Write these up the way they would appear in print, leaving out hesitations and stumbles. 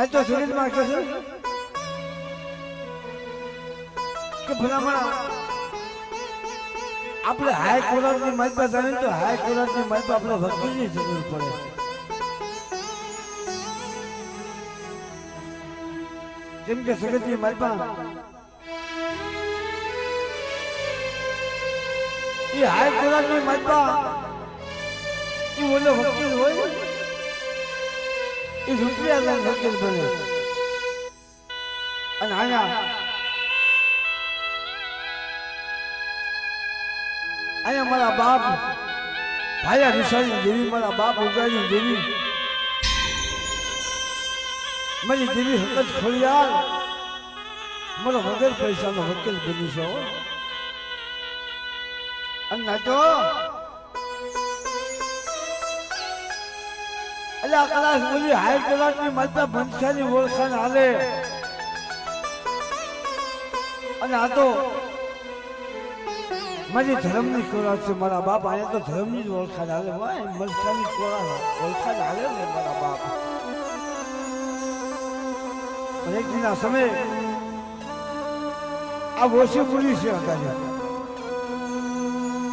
ના તો સુરેશ માં કહેશે કે ભલામણ આપણે હાઈ કોર્ટની માલપા જાણે તો હાઈ કોર્ટની માલપા આપણે વકીલની જરૂર પડે. જેમ કે સગતની માલપા એ હાઈ કોર્ટની માલપા એ ઓલો વકીલ હોય એ રૂપિયા વકીલ બને. અને અહીંયા મારા બાપ ભાયા વિશાળી દેવી, મારા બાપ ઉગાડી દેવી, મારી દેવી હકત ખોડિયાર મારો વગર પૈસાનો વકીલ બની છે. અને ના તો એટલે આ કલાસ બોલી હાઈ કલાકની માતા ભંસાની ઓળખાણ હાલે. અને આ તો મારી ધર્મની કોળા છે. મારા બાપ અહીંયા તો ધર્મની જ ઓળખાણ હાલે હોય. મરસાની કોળા ઓળખાણ હાલે ને મારા બાપ. એક દિના સમય આ ઓછી મૂડી છે અત્યારે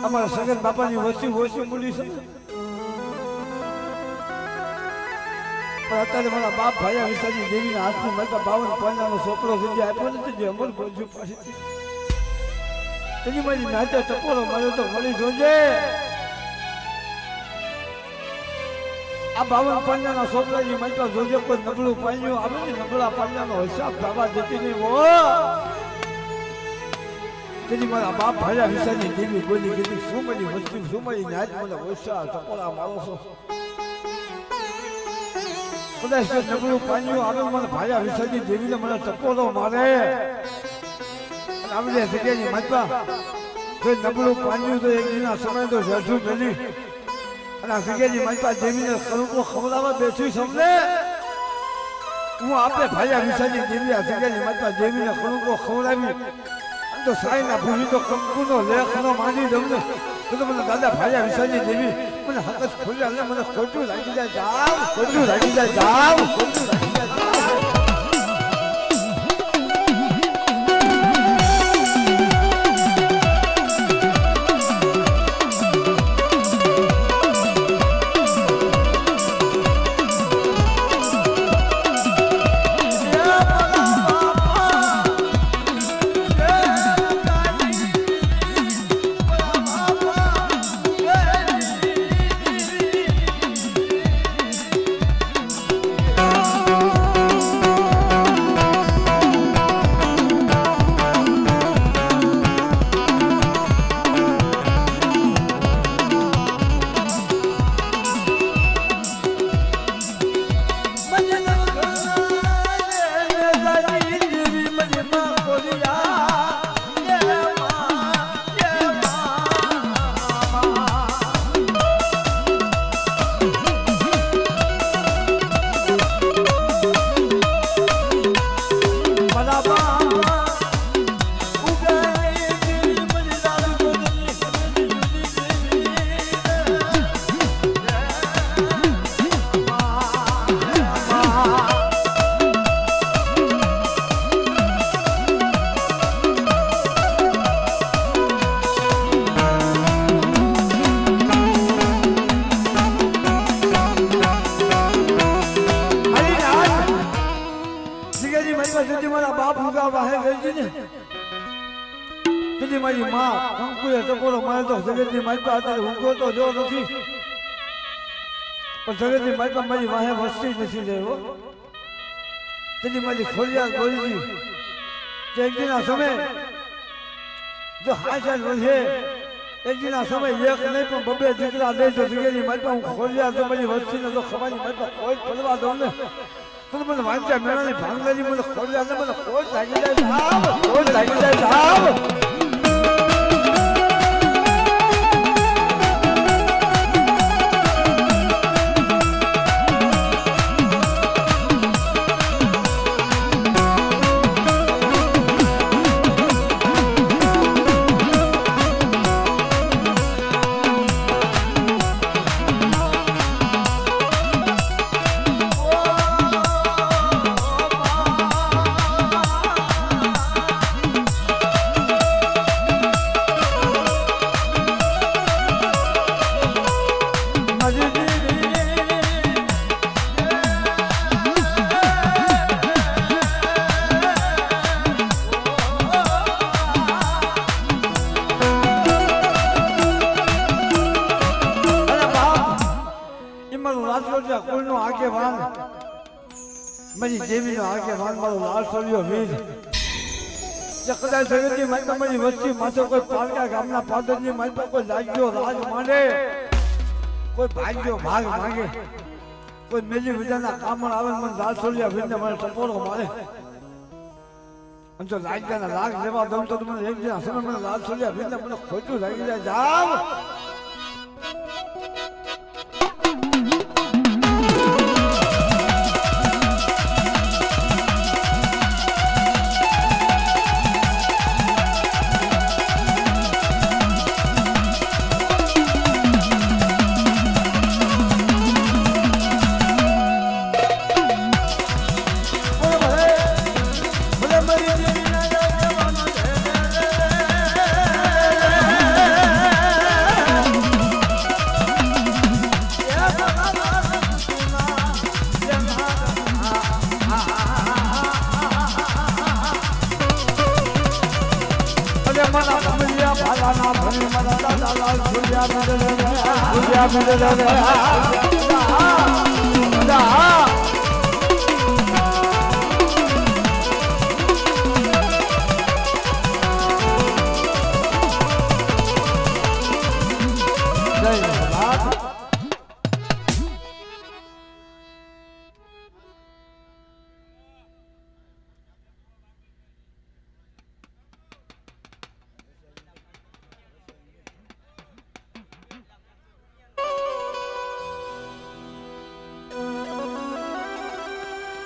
અમારા સગન બાપાની ઓછી મૂડી છે. પણ અત્યારે મારા બાપ ભાયા વિશાળી દેવીના હાથની મળતા 52 પાનાનો છોકરો સુધી આપ્યો નથી જે અમર બોલજો પાસેથી. તેની મારી નાચે ટપોરો માર્યો તો મળી જોજે. આ 52 પાનાના છોકરાની મળતા જોજે કોઈ નબળું પાન્યું આવે ને નબળા પાનાનો હિસાબ થવા જતી નહીં હોય. તેની મારા બાપ ભાયા વિશાળી દેવી બોલી કીધી શું મારી વસ્તુ શું મારી નાચ મને ઓછા ટપોરા મારો છો. કદાચ નબળું પાન્યું આવે મને ભાયા વિશાળી દેવીને મને ટપોરો મારે. આવી જગ્યાની માતા જો નબળું પાન્યું તો એક દિના સમય તો જઠું જલી. અને આ જગ્યાની માતા દેવીને કરુકો ખવડાવવા બેઠી સમજે. હું આપણે ભાયા વિશાળી દેવી આ જગ્યાની માતા દેવીને કરુકો ખવડાવી તો સાઈના ભૂલી તો કંકુનો લેખનો માની દઉં ને તો મને દાદા ભાયા વિશાળી દેવી મને હકત ખોલ્યા ને મને ખોટું લાગી જાય જાવ, ખોટું લાગી જાય જાવ, ખોટું લાગી જાય જાવ. મારી માં કંકુએ ટકોરો મારે તો જગતની માલપા અત્યારે ઊંઘો તો જો નથી. પણ જગતની માલપા મારી વાહે વસ્તી નથી રહ્યો. તેની મારી ખોડિયાર બોલી એક દિના સમય જો હાજર વધે એક દિના સમય એક નહીં પણ બબે દીકરા દે તો જગતની માલપા હું ખોડિયાર તો મારી વસ્તીને તો ખવાની માલપા કોઈ પડવા દઉં ને તો મને વાંચ્યા મેળાની ભાંગલાની મને ખોડિયાર ને મને ખોટ લાગી જાય સાહેબ, ખોટ લાગી જાય સાહેબ. મારી દેવીનો આગેવાન મારો લાલ સોલિયો વીર જે કદાચ જગતની મારી તમારી વસ્તી માથે કોઈ પાલકા ગામના પાદરની મારી કોઈ લાગ્યો રાજ માંડે કોઈ ભાગ્યો ભાગ માંગે કોઈ મેલી વિધાના કામણ આવે મને લાલ સોલિયા વીરને મને ટપોરો મારે અને જો લાગ્યાના લાગ લેવા દઉં તો મને એક દિન સમય મને લાલ સોલિયા વીરને મને ખોટું લાગી જાય જાવ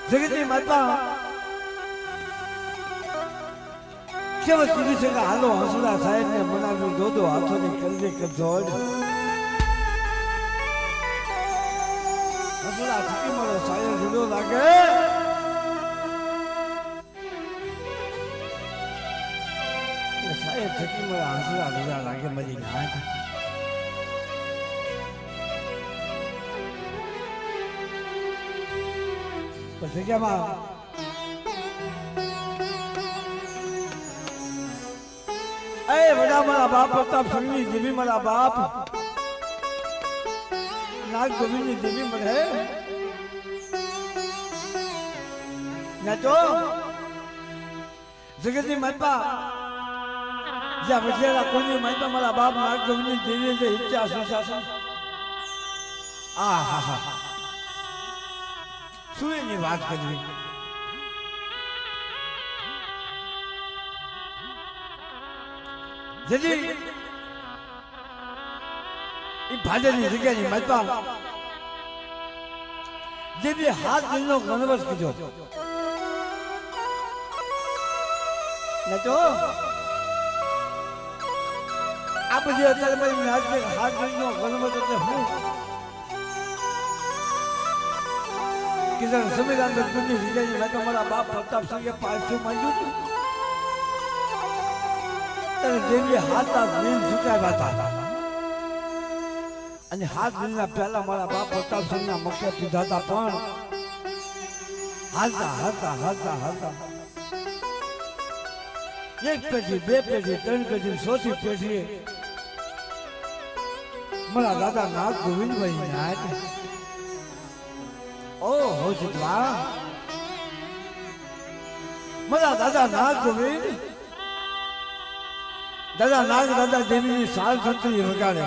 જગતની માતા કેવળ કીધું છે કે હાલો હસુડા સાહેબ ને મનાવી દોદો હાથોની કંજે કજોડ હસુડા થકી મારો સાહેબ જુદો લાગે સાહેબ થકી મારા હસુડા જુદા લાગે મારી નાક જગ્યામાં એ વડા મારા બાપ પ્રતાપ સંઘની દેવી મારા બાપ નાગ ગોવિંદની દેવી મને ના તો જગતની માતા જ્યાં વસેલા કોઈની માતા મારા બાપ નાગ ગોવિંદની દેવી જે ઈચ્છા સુશાસન આ હા હા શું એની વાત કરવી જેથી એ ભાજપની જગ્યાની માતા જે બી હાથ દિલનો ગણવત કીધો ને તો આ બધી અત્યારે મારી હાથ દિલનો ગણવત એટલે હું કિશન સંવિધાન દર્શનની વિજયની મેં તમારા બાપ પ્રતાપ સિંહે પાછું માંગ્યું હતું ત્યારે જેવી હાથા દિલ ઝુકાવ્યા હતા અને હાથ દિલના પહેલા મારા બાપ પ્રતાપ સિંહના મક્કે પીધા હતા પણ હાલતા હાલતા હાલતા હાલતા એક પેઢી બે પેઢી ત્રણ પેઢી ચોથી પેઢી મારા દાદા નાગ ગોવિંદભાઈ નાગ ઓહો જીતવા મારા દાદા નાગ ગોવિંદ દાદા નાગ દાદા દેવીની સાલ સંતરી વગાડે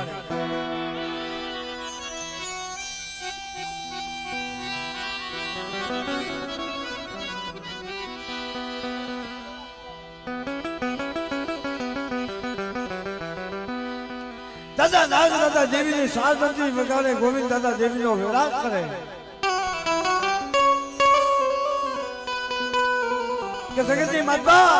દાદા નાગ દાદા દેવીની સાલ સંતરી વગાડે ગોવિંદ દાદા દેવીનો વિલાપ કરે કે જગતની માતા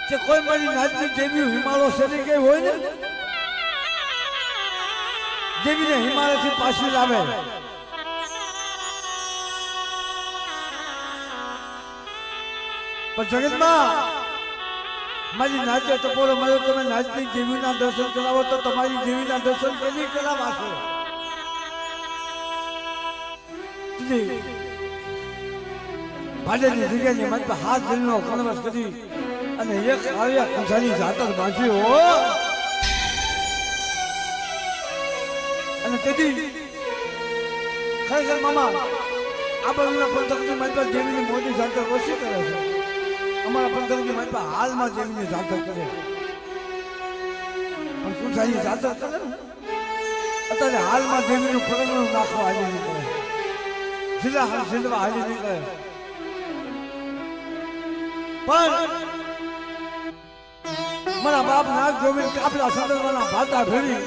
કે કોઈ મારી નાચની દેવી હિમાલય સરી ગઈ હોય ને દેવીને હિમાલયથી પાછી લાવે પણ જગતમાં મારી નાચે ટપોરો મળ્યો તમે નાચની દેવીના દર્શન કરાવો તો તમારી દેવીના દર્શન કેવી કરાવાશે ભાજપની જગ્યાની મત હાથ દિલનો કણવસ કરી અને એક આવ્યા કંસાની જાતર બાંધી હો અને તેથી ખરેખર મામા આ બાજુના પંથકની માતા જેવીની મોટી જાતર ઓછી કરે છે અમારા પંથકની માતા હાલમાં જેવીની જાતર કરે પણ કંસાની જાતર કરે ને અત્યારે હાલમાં જેવીનું પરગણું નાખવા હાલી નીકળે જીલવા હાલી નીકળે પણ મારા બાપ નાગ ગોવિંદ કાપલા સંદર્ભના ભાતા ભેળી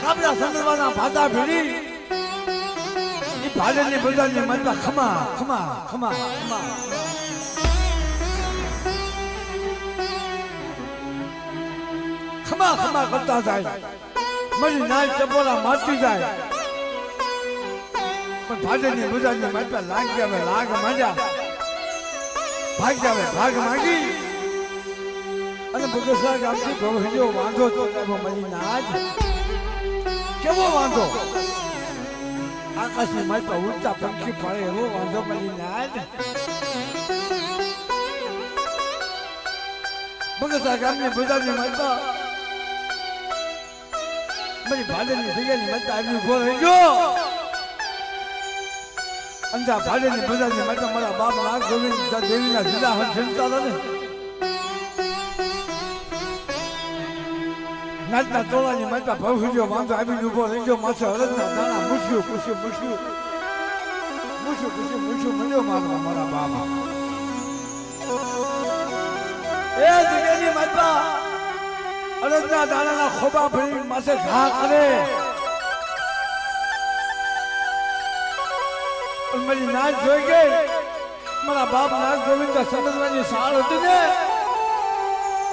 કાપલા સંદર્ભના ભાતા ભેળી એ ભાજનની બજારની મનમાં ખમા ખમા ખમા ખમા ખમા ખમા કરતા જાય મારી નાય ચપોલા મારતી જાય પણ ભાજનની બજારની મનમાં લાગ આવે લાગ માંડ્યા ભાગ જાવે ભાગ માંગી અને બગસરા ગામથી ભવહિયો વાંધો તો મારી નાજ કેવો વાંધો આકાશની મારી ઉડતા પંખી ફળે એવો વાંધો મારી નાજ બગસરા ગામની બજારની મારી મારી ભાડેની જગ્યાની માતા આવી ઉભો રહી ગયો અંજા ભાડેની બજારની માતા મારા બાપ નાગ ગોવિંદ દેવીના જુદા હાથ ખેલતા હતા ને નાચના ટોળાની માતા ભવહિયો વાંધો આવીને ઉભો રહી ગયો માથે હળદના દાણા મૂછ્યું પૂછ્યું મળ્યો મારા બાપ એ જગ્યાની માતા અડદના દાણાના ખોબા ભરી માથે ઘા કરે મારી નાચ જોઈ ગઈ મારા બાપ નાગ ગોવિંદ સંદર્ભની સાળ હતી ને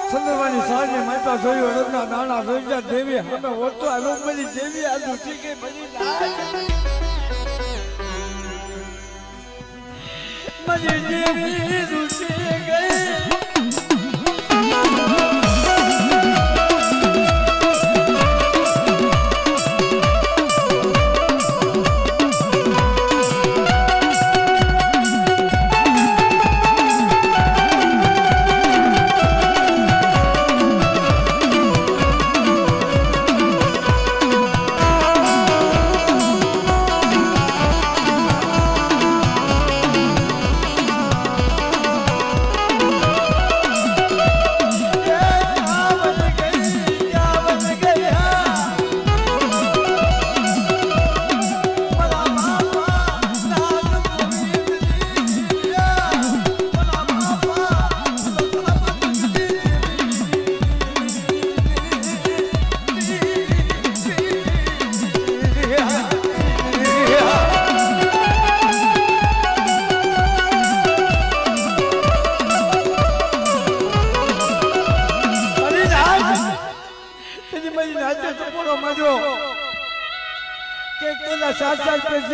સંદર્ભની સાળની માતા જોયું અડદના દાણા જોઈ ગયા દેવી અમે ઓળતો આવ્યો મારી દેવી આ દૂધી ગઈ મારી નાચ મારી દેવી દૂધી ગઈ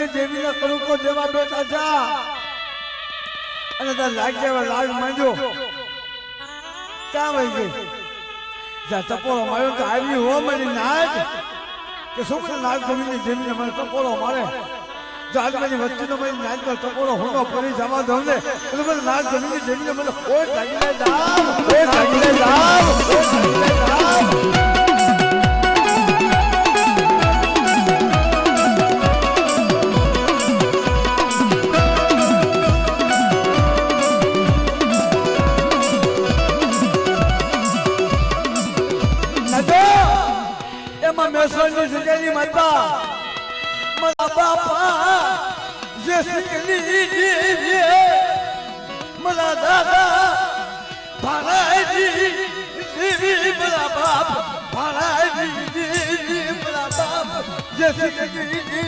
દેવીના કરુકો દેવા બેઠા હતા અને તાર લાગ્યા લાગ માંડ્યો ક્યાં વહી ગઈ જા ટપોરો માર્યો તો આવી હો મારી નાચ કે છોકરા નાગ ગમીને દેવીને મને ટપોરો મારે જો આજ મારી વસ્તીનો મારી નાચ પર ટપોરો હોનો પડી જવા દઉં ને એટલે મને નાગ ગમીને દેવીને મને કોઈ લાગીને જાવ કોઈ લાગીને જાવ કોઈ લાગીને જાવ મેસોની જગ્યાની માતા મારા બાપા જે શીખલી મારા દાદા ભાણાજી મારા બાપ ભાણાજી મારા બાપ જે શીખલી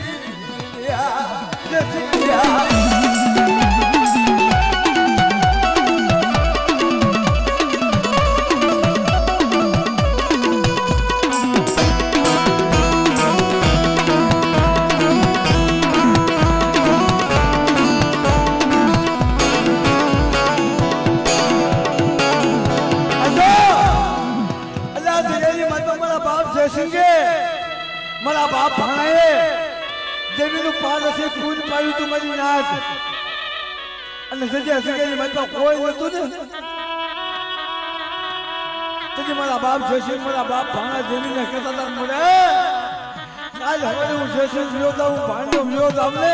જે શીખ્યા મારા બાપ ભાણાએ દેવીનું પાન હશે કુંજ પાડ્યું તું મારી નાથ અને સજ્યા સગેની માતા કોઈ નતું ને તેથી મારા બાપ જયસિંહ મારા બાપ ભાણા દેવીને કહેતા હતા મળે આજ હવે હું જયસિંહ વિરોધ આવું ભાણનો વિરોધ આવને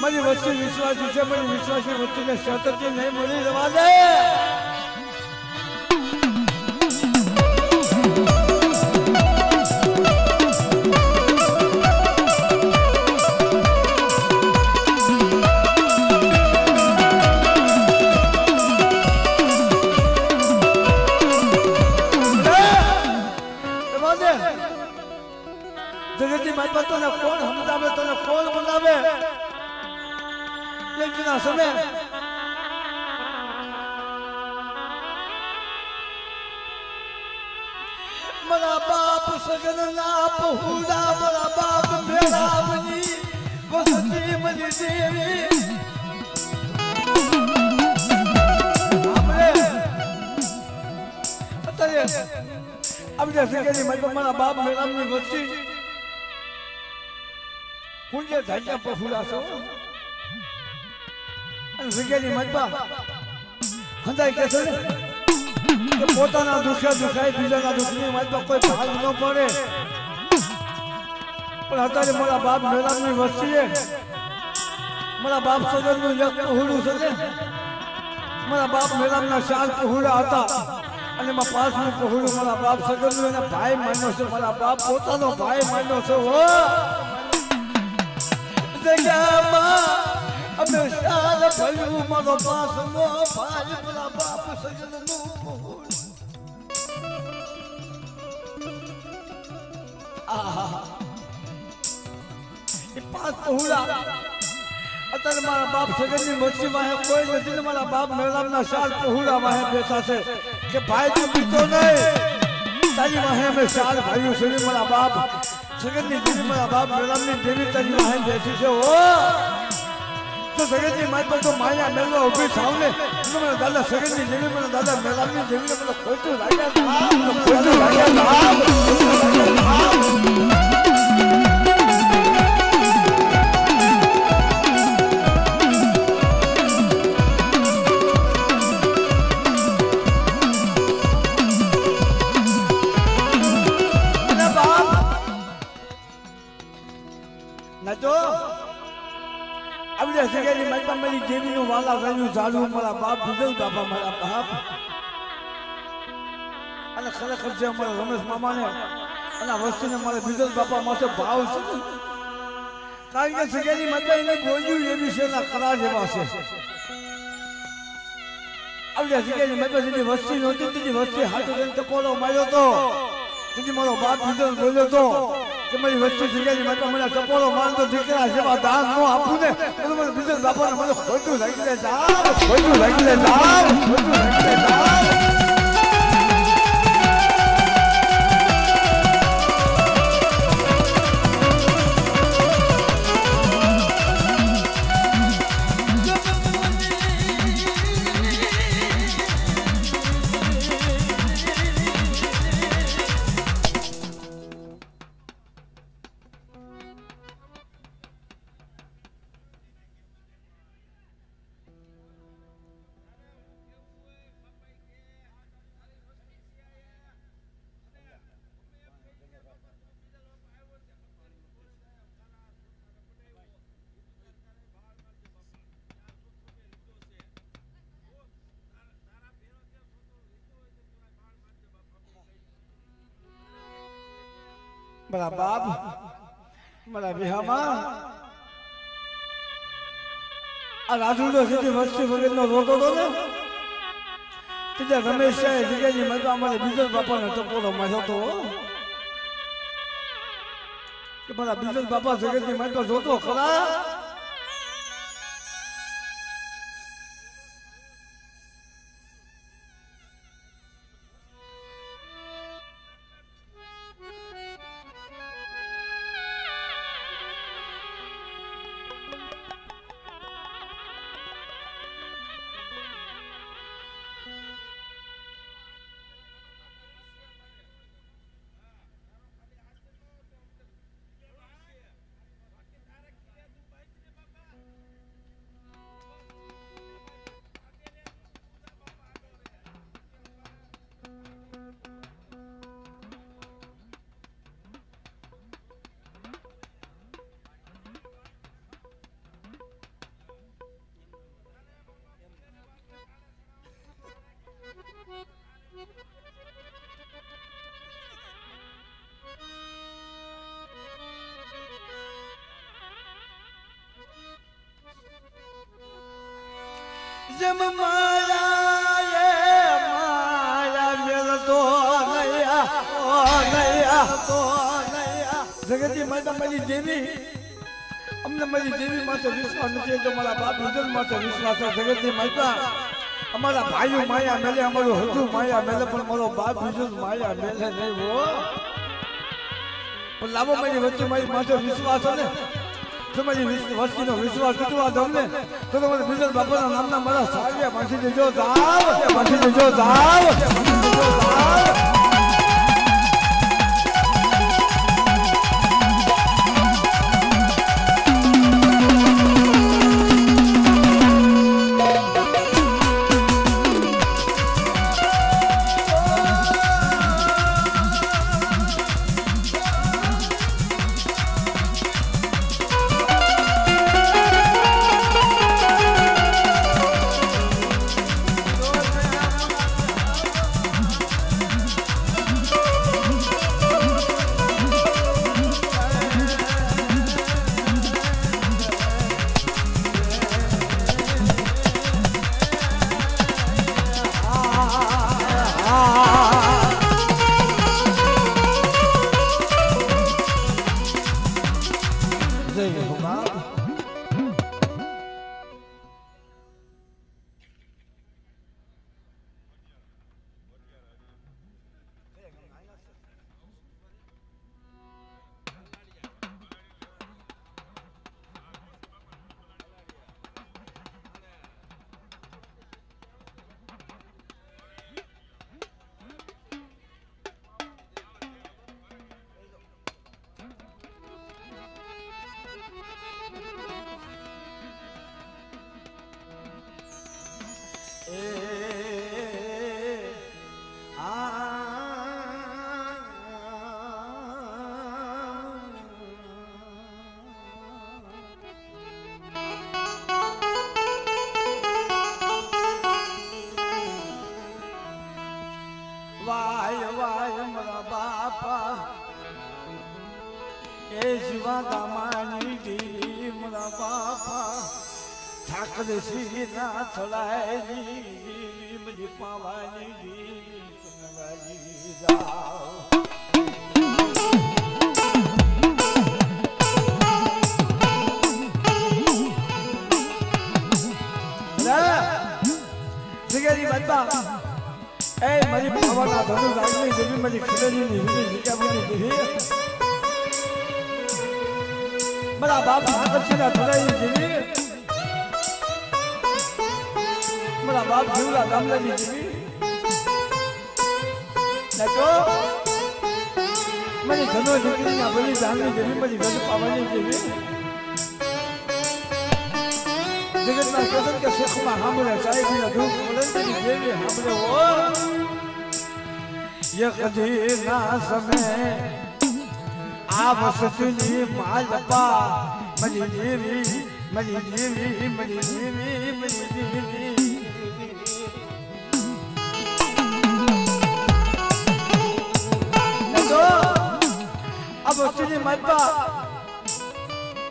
મારી વસ્તુ વિશ્વાસી છે મારી વિશ્વાસી વસ્તુને સતત નહીં મળી રહેવા દે જગતની માતા તને કોણ સમજાવે તને કોણ બનાવે લેકિન આ સમય મારા બાપ સગન ના પહુડા મારા બાપ મેળા બની વસતી મની દેવી આપણે સગની માતા મારા બાપ મેળાની વસ્તી કુંજે ધાજા પફુલા છો અને સગની માતા હંધાઈ કે છે કે પોતાના દુખે દુખાય બીજાના દુખની માતા કોઈ ભાગ ન પડે પણ અત્યારે મારા બાપ મેળાની વસ્તીએ મારા બાપ સગનનું એક પહુડું છે મારા બાપ મેળાના 4 પહુડા હતા અને માં 5મું પહુડું મારા બાપ સગનનું એને ભાઈ માન્યો છે મારા બાપ પોતાનો ભાઈ માન્યો છે હો જગ્યામાં અમે સાર ભલ્યું મારો 5મો ભાઈ મારા બાપ સગનનું પહુડું આહા એ 5 પહુડા અત્યારે મારા બાપ સગનની મસ્તી વાહે કોઈ નથી ને મારા બાપ મેળાના 4 પહુડા વાહે બેઠા છે કે ભાઈ તું પીતો નહીં તારી વાહે અમે 4 ભાઈઓ છે મારા બાપ સગનની દેવી મારા બાપ મેળાની દેવી તારી વાહે બેઠી છે ઓ તો સગનની માય પર તો માયા મેળવા ઉભી થાવ ને તો મારા દાદા સગનની દેવી મારા દાદા મેળાની દેવીને મને ખોટું લાગ્યા મારી દેવીનું વાલા રહ્યું ઝાડું મારા બાપ બીજલ બાપા મારા બાપ અને ખરેખર જે અમારા રમેશ મામાને અને વસ્તુને મારા બીજલ બાપા માટે ભાવ છે કારણ કે સગેની માતા એને બોલ્યું એવી છે એના ખરા જેવા છે આવડે સગેની માતા જેની વસ્તી નહોતી તેની વસ્તી હાથ ટકોરો માર્યો તો તેથી મારો બાપ બીજલ બોલ્યો તો કે મારી વસ્તુ સગેની માતા મને ટકોરો મારતો દીકરા જેવા દાન ન આપું ને તો મને બીજલ બાપાને મને ખોટું લાગી જાય ખોટું લાગી જાય ખોટું લાગી જાય મારા બાપ મારા વિહામાં આ રાજુડો સુધી વસ્તી વગરનો રોતો હતો ને ત્યાં રમેશ સાહેબ જગ્યાની મજા અમારે બીજલ બાપાને ટકોરો માર્યો હતો કે મારા બીજલ બાપા જગતની મજા જોતો ખરા જમ માયા મેલ તો નયા જગતની માતા મારી દેવી અમને મારી દેવી માથે વિશ્વાસ નથી તો મારા બાપ વિજન માથે વિશ્વાસ છે જગતની માતા અમારા ભાઈઓ માયા મેલે અમારું હજુ માયા મેલે પણ મારો બાપ વિજન માયા મેલે નહીં હો પણ લાવો મારી વચ્ચે મારી માથે વિશ્વાસ છે ને તમારી વસ્તીનો વિશ્વાસ તૂટવા દો ને તો તમારે વિજન બાપાના નામના મારા સાવ્યા માંથી દેજો જાવ વાય વાય મારા બાપા એ જીવા દામાની દી મારા બાપા ઠાકર શ્રી ના છલાયની બધી પાવાની દી તમારી જાઓ જગેરી બાપા એ મારી ભાવના ધનુ રાગની દેવી મારી ખીલેની જગ્યા દેવી મારા બાપ આકર્ષીના ધરાઈ દેવી મારા બાપ જીવલા ગામલાની દેવી નાચો મારી ધનો દીકરીના બલી જાનની દેવી મારી ગજ પાવાની દેવી જગતના કદમ કે સુખમાં સાંભળે સાહેબના દુઃખ મળે દેવી સાંભળે હો યે કદી ના સમે આ વસતુની માલપા મરી દેવી મરી દેવી મરી દેવી મરી દેવી તો આ વસતુની માલપા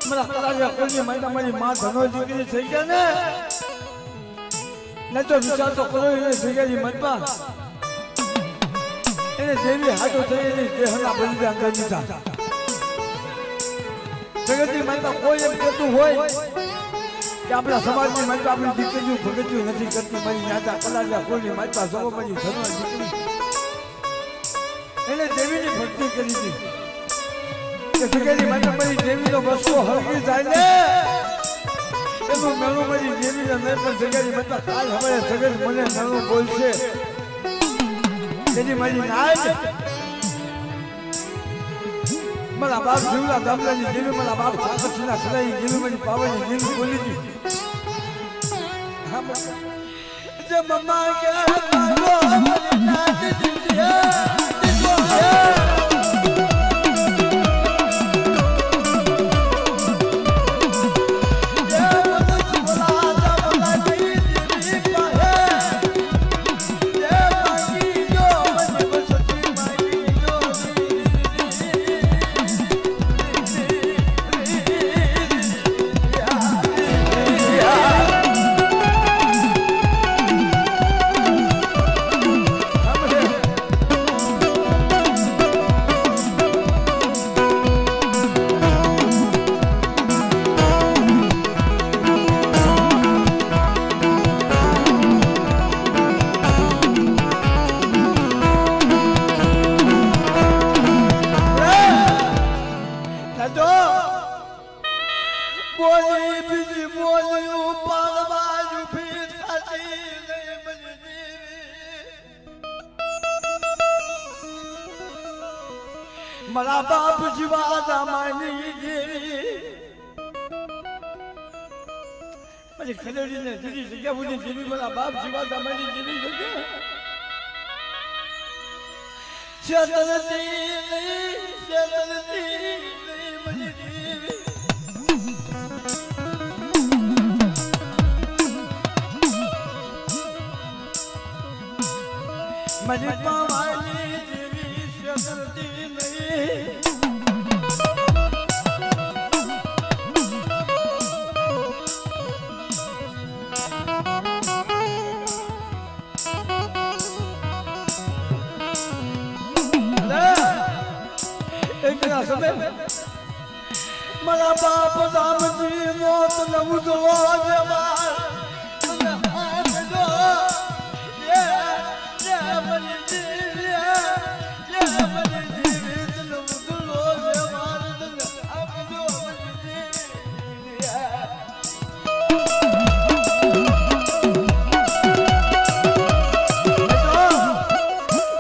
મારા કલાજા કોની માતા મારી માં ધનો દીકરી થઈ ગયા ને તો વિચાર તો કરો એને જગ્યાની મતમાં એને જેવી હાથો થઈ એની દેહના બલિદાન કરી દીધા જગતની માતા કોઈ એમ કહેતું હોય કે આપણા સમાજની માતા આપણી દીકરીઓ ભગત્યું નથી કરતી મારી માતા કલાજા કોની માતા સૌ મારી ધનો દીકરી એને દેવીની ભક્તિ કરી હતી કે જગ્યાની માતા મારી દેવીનો બસો હરકી જાય ને એનું મેળું મારી દેવીને મેં પણ જગ્યાની માતા કાલ હવે જગત મને મેળું બોલશે એની મારી નાજ મારા બાપ જીવલા ગામડાની દેવી મારા બાપ સાકરસીના સદાઈ દેવી મારી પાવાની દેવી બોલી હતી જે મમ્મા કે મારો મારી નાજ મારા બાપ જીવા દામાની દેવી પછી ખલેડીને જુદી જગ્યા બુધી જેવી મારા બાપ જીવા દામાની જેવી જગ્યા શેતલતી મને દેવી મને પાવાની જેવી શેતલતી નહીં મારા બાપ રામજી મોત ન ઉજવો દેવા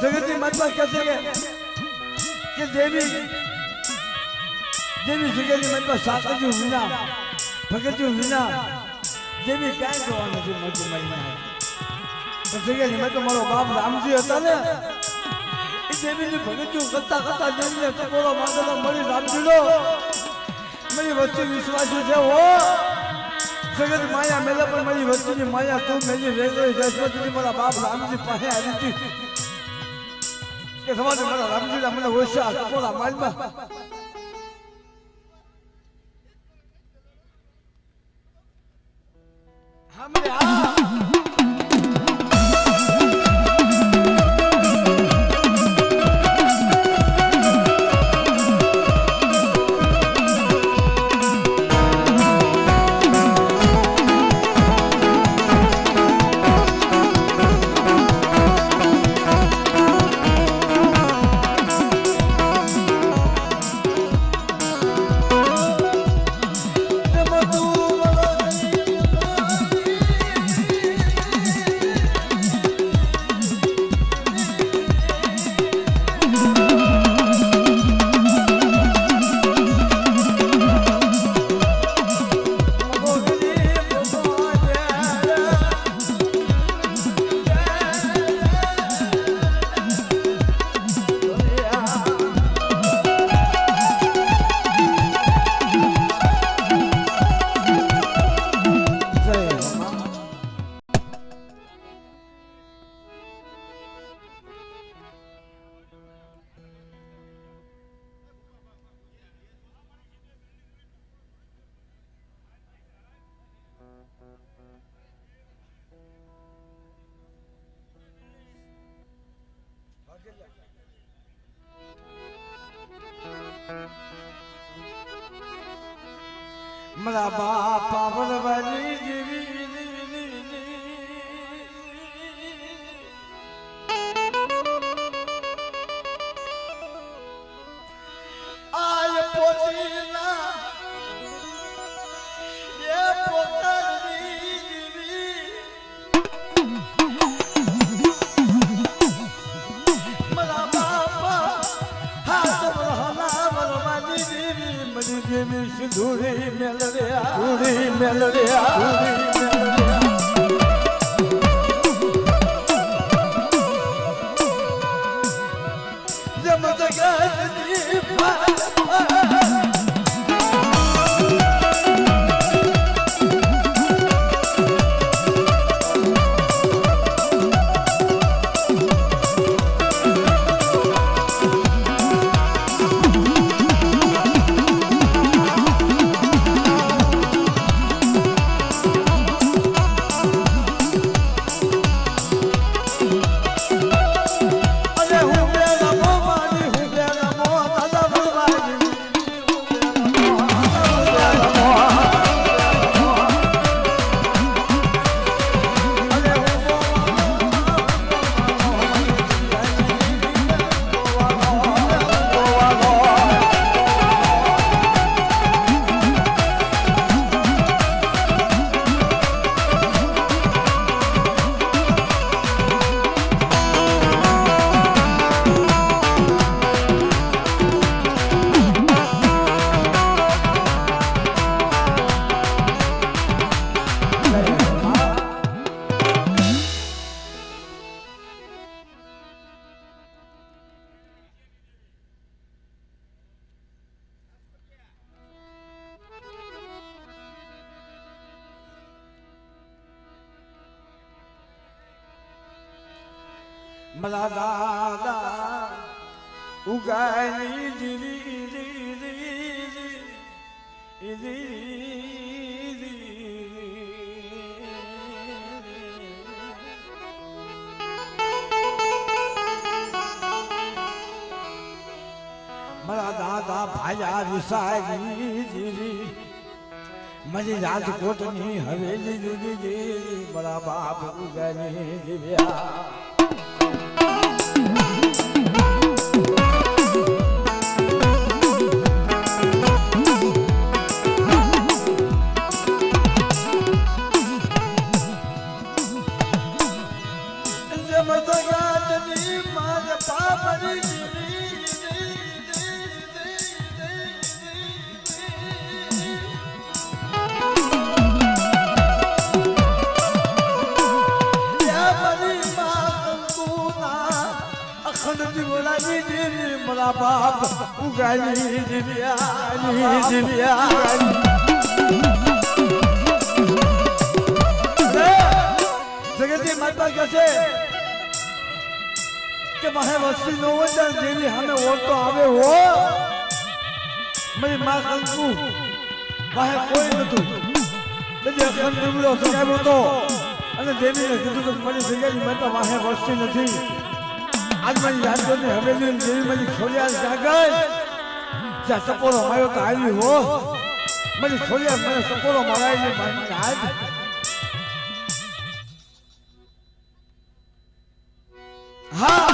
જગતની મતલબ કહે છે કે દેવી દેવી જગ્યાની મતલબ સાકરજુ વિના ભગતજુ વિના દેવી ક્યાંય જોવા નથી મળતું મારી જગ્યાની મતલબ મારો બાપ રામજી હતા ને એ દેવીની ભગતજુ કરતા કરતા દેવીને ટકોરો માંગેલો મળી રામજીનો મારી વસ્તુ વિશ્વાસી છે હો જગત માયા મેલે પણ મારી વસ્તુની માયા તું મેલી રેગળી જસવતી મારા બાપ રામજી પાસે આવી હતી કે સમાજ મારા રામજીના મને ઓછા ટકોરા માલમાં મારા બાપા બળવાની જેવી આય પોતીના એ પોતાની જેવી મારા બાપા હાથ બળહના બળવાની જેવી મની જેવી સિંધુરી મેલ રહ્યા ધૂરી મેલ રહ્યા ધૂરી મેલ રહ્યા જમ જગતની मला दादा उगानी दिली मला दादा भाया विसागी मजी રાજકોટની હવેલી દીદી મારા બાપ ઉગાની દિવ્યા જમતગાતની માર પાપની मला बाप उगाली दिव्या जगती माता कैसे कि माहे वस्ती नो वजन जेली हमें ओरतो आवे हो मेरी मां कंकु माहे कोई नतु એટલે અખંડ દીવડો સગાવ્યો તો અને દેવીને કીધું કે મારી જગ્યાની માતા માહે વસ્તી નથી आज मारी राजकोटनी हवेली जेवी मारी छोलिया जागल ज्या सपोरो मायो तो आई हो मारी छोलिया मैंने सपोरो माराई ने मारी आज हाँ